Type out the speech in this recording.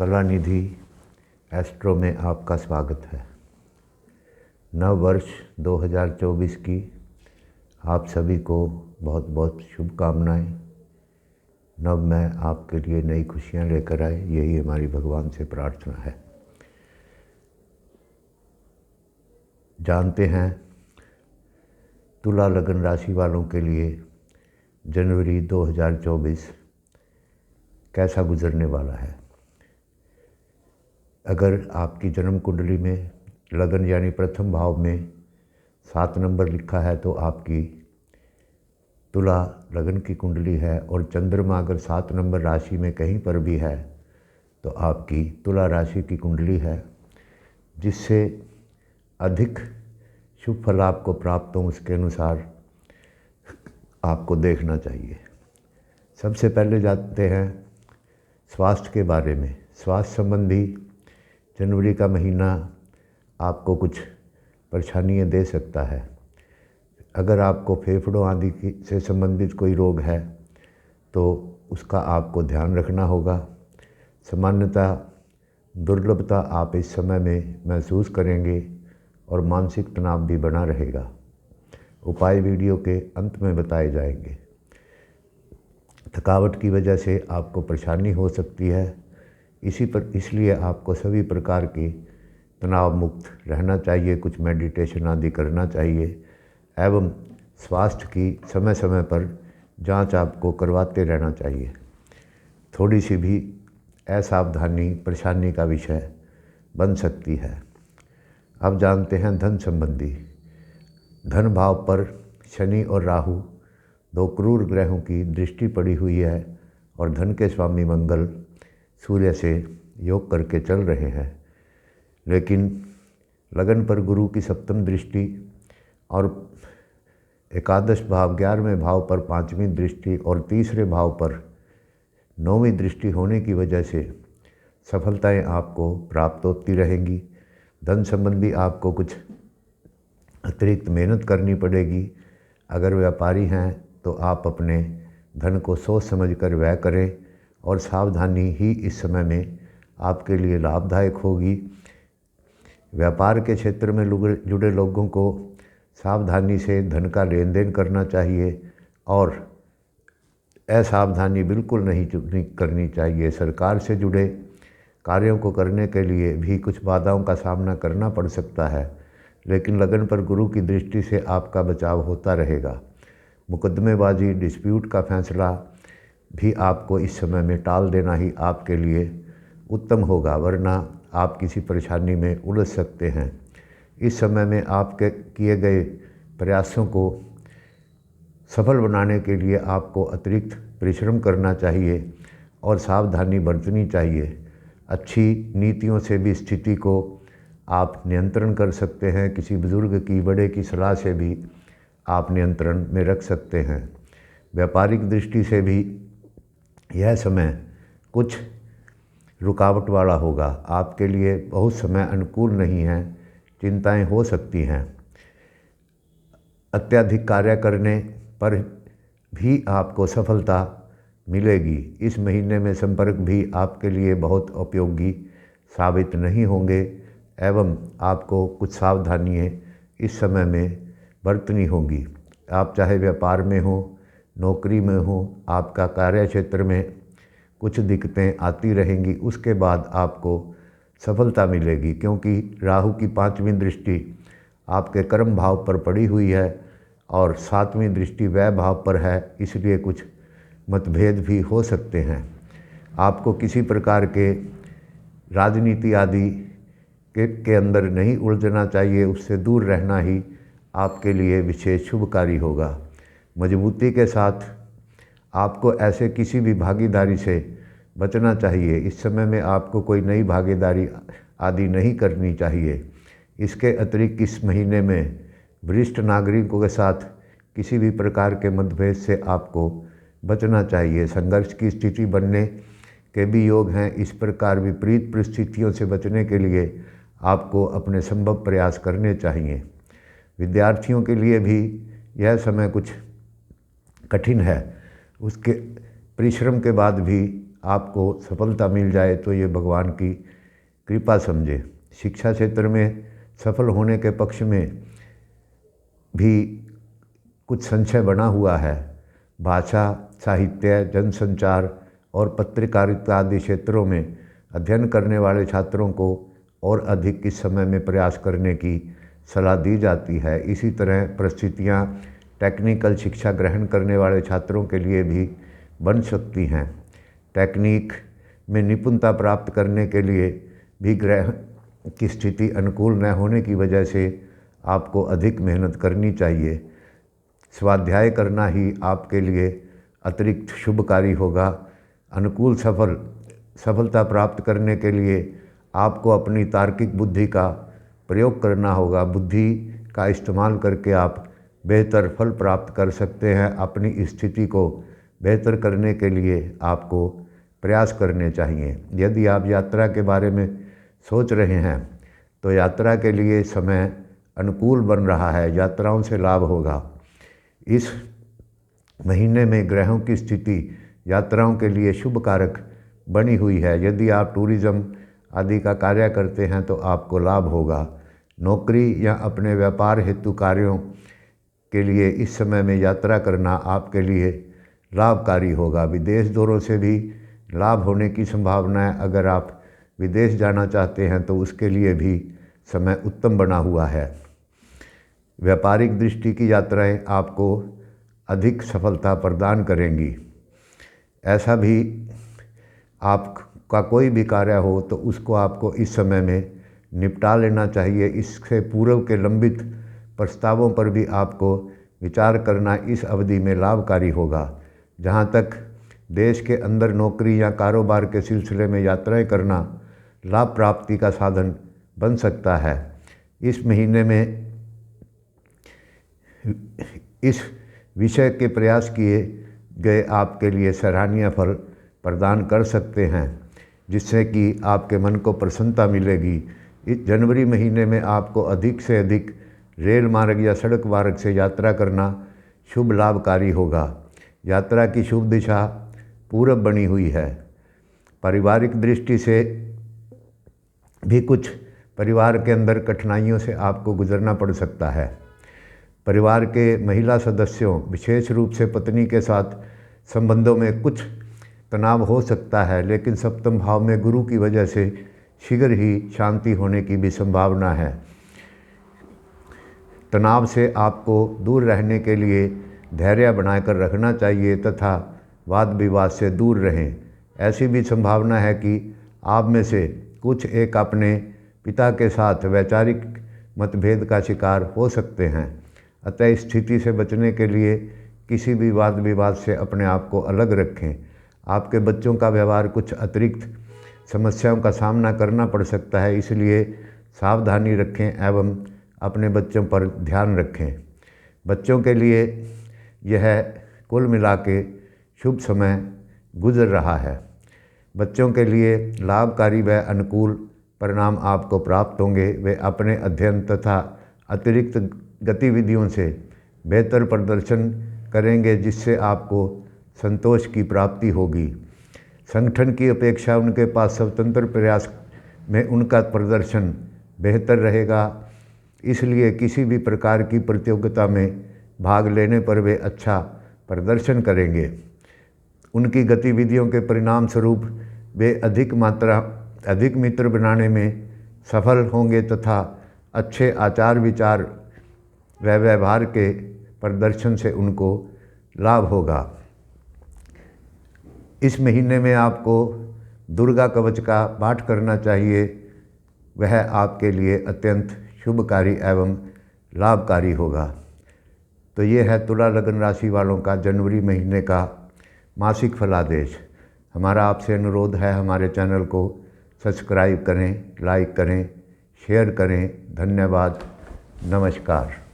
Kalanidhi astro में आपका स्वागत है। नव वर्ष 2024 की आप सभी को बहुत बहुत शुभकामनाएं। नव में आपके लिए नई खुशियां लेकर आए, यही हमारी भगवान से प्रार्थना है। जानते हैं तुला लगन राशि वालों के लिए जनवरी 2024 कैसा गुजरने वाला है। अगर आपकी जन्म कुंडली में लगन यानी प्रथम भाव में 7 नंबर लिखा है तो आपकी तुला लगन की कुंडली है, और चंद्रमा अगर 7 नंबर राशि में कहीं पर भी है तो आपकी तुला राशि की कुंडली है। जिससे अधिक शुभ फल आपको प्राप्त हो उसके अनुसार आपको देखना चाहिए। सबसे पहले जानते हैं स्वास्थ्य के बारे में। स्वास्थ्य संबंधी जनवरी का महीना आपको कुछ परेशानियां दे सकता है। अगर आपको फेफड़ों आदि से संबंधित कोई रोग है तो उसका आपको ध्यान रखना होगा। सामान्यतः दुर्लभता आप इस समय में महसूस करेंगे और मानसिक तनाव भी बना रहेगा। उपाय वीडियो के अंत में बताए जाएंगे। थकावट की वजह से आपको परेशानी हो सकती है, इसलिए आपको सभी प्रकार के तनाव मुक्त रहना चाहिए, कुछ मेडिटेशन आदि करना चाहिए एवं स्वास्थ्य की समय समय पर जांच आपको करवाते रहना चाहिए। थोड़ी सी भी असावधानी परेशानी का विषय बन सकती है। अब जानते हैं धन संबंधी। धन भाव पर शनि और राहु 2 क्रूर ग्रहों की दृष्टि पड़ी हुई है और धन के स्वामी मंगल सूर्य से योग करके चल रहे हैं। लेकिन लगन पर गुरु की 7वीं दृष्टि और एकादश भाव 11वें भाव पर 5वीं दृष्टि और तीसरे भाव पर 9वीं दृष्टि होने की वजह से सफलताएं आपको प्राप्त होती रहेंगी। धन संबंधी आपको कुछ अतिरिक्त मेहनत करनी पड़ेगी। अगर व्यापारी हैं तो आप अपने धन को सोच समझकर व्यय करें और सावधानी ही इस समय में आपके लिए लाभदायक होगी। व्यापार के क्षेत्र में जुड़े लोगों को सावधानी से धन का लेन देन करना चाहिए और असावधानी बिल्कुल नहीं करनी चाहिए। सरकार से जुड़े कार्यों को करने के लिए भी कुछ बाधाओं का सामना करना पड़ सकता है, लेकिन लगन पर गुरु की दृष्टि से आपका बचाव होता रहेगा। मुकदमेबाजी डिस्प्यूट का फैसला भी आपको इस समय में टाल देना ही आपके लिए उत्तम होगा, वरना आप किसी परेशानी में उलझ सकते हैं। इस समय में आपके किए गए प्रयासों को सफल बनाने के लिए आपको अतिरिक्त परिश्रम करना चाहिए और सावधानी बरतनी चाहिए। अच्छी नीतियों से भी स्थिति को आप नियंत्रण कर सकते हैं। किसी बुजुर्ग की, बड़े की सलाह से भी आप नियंत्रण में रख सकते हैं। व्यापारिक दृष्टि से भी यह समय कुछ रुकावट वाला होगा। आपके लिए बहुत समय अनुकूल नहीं है, चिंताएं हो सकती हैं। अत्यधिक कार्य करने पर भी आपको सफलता मिलेगी। इस महीने में संपर्क भी आपके लिए बहुत उपयोगी साबित नहीं होंगे एवं आपको कुछ सावधानियां इस समय में बरतनी होगी। आप चाहे व्यापार में हो, नौकरी में हो, आपका कार्य क्षेत्र में कुछ दिक्कतें आती रहेंगी। उसके बाद आपको सफलता मिलेगी, क्योंकि राहु की 5वीं दृष्टि आपके कर्म भाव पर पड़ी हुई है और 7वीं दृष्टि व्यय भाव पर है, इसलिए कुछ मतभेद भी हो सकते हैं। आपको किसी प्रकार के राजनीति आदि के अंदर नहीं उलझना चाहिए, उससे दूर रहना ही आपके लिए विशेष शुभकारी होगा। मजबूती के साथ आपको ऐसे किसी भी भागीदारी से बचना चाहिए। इस समय में आपको कोई नई भागीदारी आदि नहीं करनी चाहिए। इसके अतिरिक्त इस महीने में वरिष्ठ नागरिकों के साथ किसी भी प्रकार के मतभेद से आपको बचना चाहिए। संघर्ष की स्थिति बनने के भी योग हैं। इस प्रकार विपरीत परिस्थितियों से बचने के लिए आपको अपने संभव प्रयास करने चाहिए। विद्यार्थियों के लिए भी यह समय कुछ कठिन है, उसके परिश्रम के बाद भी आपको सफलता मिल जाए तो ये भगवान की कृपा समझे। शिक्षा क्षेत्र में सफल होने के पक्ष में भी कुछ संशय बना हुआ है। भाषा, साहित्य, जनसंचार और पत्रकारिता आदि क्षेत्रों में अध्ययन करने वाले छात्रों को और अधिक इस समय में प्रयास करने की सलाह दी जाती है। इसी तरह परिस्थितियाँ टेक्निकल शिक्षा ग्रहण करने वाले छात्रों के लिए भी बन सकती हैं। टेक्निक में निपुणता प्राप्त करने के लिए भी ग्रह की स्थिति अनुकूल न होने की वजह से आपको अधिक मेहनत करनी चाहिए। स्वाध्याय करना ही आपके लिए अतिरिक्त शुभकारी होगा। अनुकूल सफलता प्राप्त करने के लिए आपको अपनी तार्किक बुद्धि का प्रयोग करना होगा। बुद्धि का इस्तेमाल करके आप बेहतर फल प्राप्त कर सकते हैं। अपनी स्थिति को बेहतर करने के लिए आपको प्रयास करने चाहिए। यदि आप यात्रा के बारे में सोच रहे हैं तो यात्रा के लिए समय अनुकूल बन रहा है, यात्राओं से लाभ होगा। इस महीने में ग्रहों की स्थिति यात्राओं के लिए शुभ कारक बनी हुई है। यदि आप टूरिज़्म आदि का कार्य करते हैं तो आपको लाभ होगा। नौकरी या अपने व्यापार हेतु कार्यों के लिए इस समय में यात्रा करना आपके लिए लाभकारी होगा। विदेश दौरों से भी लाभ होने की संभावना है। अगर आप विदेश जाना चाहते हैं तो उसके लिए भी समय उत्तम बना हुआ है। व्यापारिक दृष्टि की यात्राएं आपको अधिक सफलता प्रदान करेंगी। ऐसा भी आपका कोई भी कार्य हो तो उसको आपको इस समय में निपटा लेना चाहिए। इससे पूर्व के लंबित प्रस्तावों पर भी आपको विचार करना इस अवधि में लाभकारी होगा। जहाँ तक देश के अंदर नौकरी या कारोबार के सिलसिले में यात्राएं करना लाभ प्राप्ति का साधन बन सकता है। इस महीने में इस विषय के प्रयास किए गए आपके लिए सराहनीय फल प्रदान कर सकते हैं, जिससे कि आपके मन को प्रसन्नता मिलेगी। इस जनवरी महीने में आपको अधिक से अधिक रेल मार्ग या सड़क मार्ग से यात्रा करना शुभ लाभकारी होगा। यात्रा की शुभ दिशा पूरब बनी हुई है। पारिवारिक दृष्टि से भी कुछ परिवार के अंदर कठिनाइयों से आपको गुजरना पड़ सकता है। परिवार के महिला सदस्यों, विशेष रूप से पत्नी के साथ संबंधों में कुछ तनाव हो सकता है, लेकिन सप्तम भाव में गुरु की वजह से शीघ्र ही शांति होने की भी संभावना है। तनाव से आपको दूर रहने के लिए धैर्य बनाकर रखना चाहिए तथा वाद विवाद से दूर रहें। ऐसी भी संभावना है कि आप में से कुछ एक अपने पिता के साथ वैचारिक मतभेद का शिकार हो सकते हैं। अतः इस स्थिति से बचने के लिए किसी भी वाद विवाद से अपने आप को अलग रखें। आपके बच्चों का व्यवहार कुछ अतिरिक्त समस्याओं का सामना करना पड़ सकता है, इसलिए सावधानी रखें एवं अपने बच्चों पर ध्यान रखें। बच्चों के लिए यह कुल मिला के शुभ समय गुजर रहा है। बच्चों के लिए लाभकारी व अनुकूल परिणाम आपको प्राप्त होंगे। वे अपने अध्ययन तथा अतिरिक्त गतिविधियों से बेहतर प्रदर्शन करेंगे, जिससे आपको संतोष की प्राप्ति होगी। संगठन की अपेक्षा उनके पास स्वतंत्र प्रयास में उनका प्रदर्शन बेहतर रहेगा, इसलिए किसी भी प्रकार की प्रतियोगिता में भाग लेने पर वे अच्छा प्रदर्शन करेंगे। उनकी गतिविधियों के परिणाम स्वरूप वे अधिक मित्र बनाने में सफल होंगे तथा अच्छे आचार विचार व व्यवहार के प्रदर्शन से उनको लाभ होगा। इस महीने में आपको दुर्गा कवच का पाठ करना चाहिए। वह आपके लिए अत्यंत शुभकारी एवं लाभकारी होगा। तो ये है तुला लग्न राशि वालों का जनवरी महीने का मासिक फलादेश। हमारा आपसे अनुरोध है, हमारे चैनल को सब्सक्राइब करें, लाइक करें, शेयर करें। धन्यवाद। नमस्कार।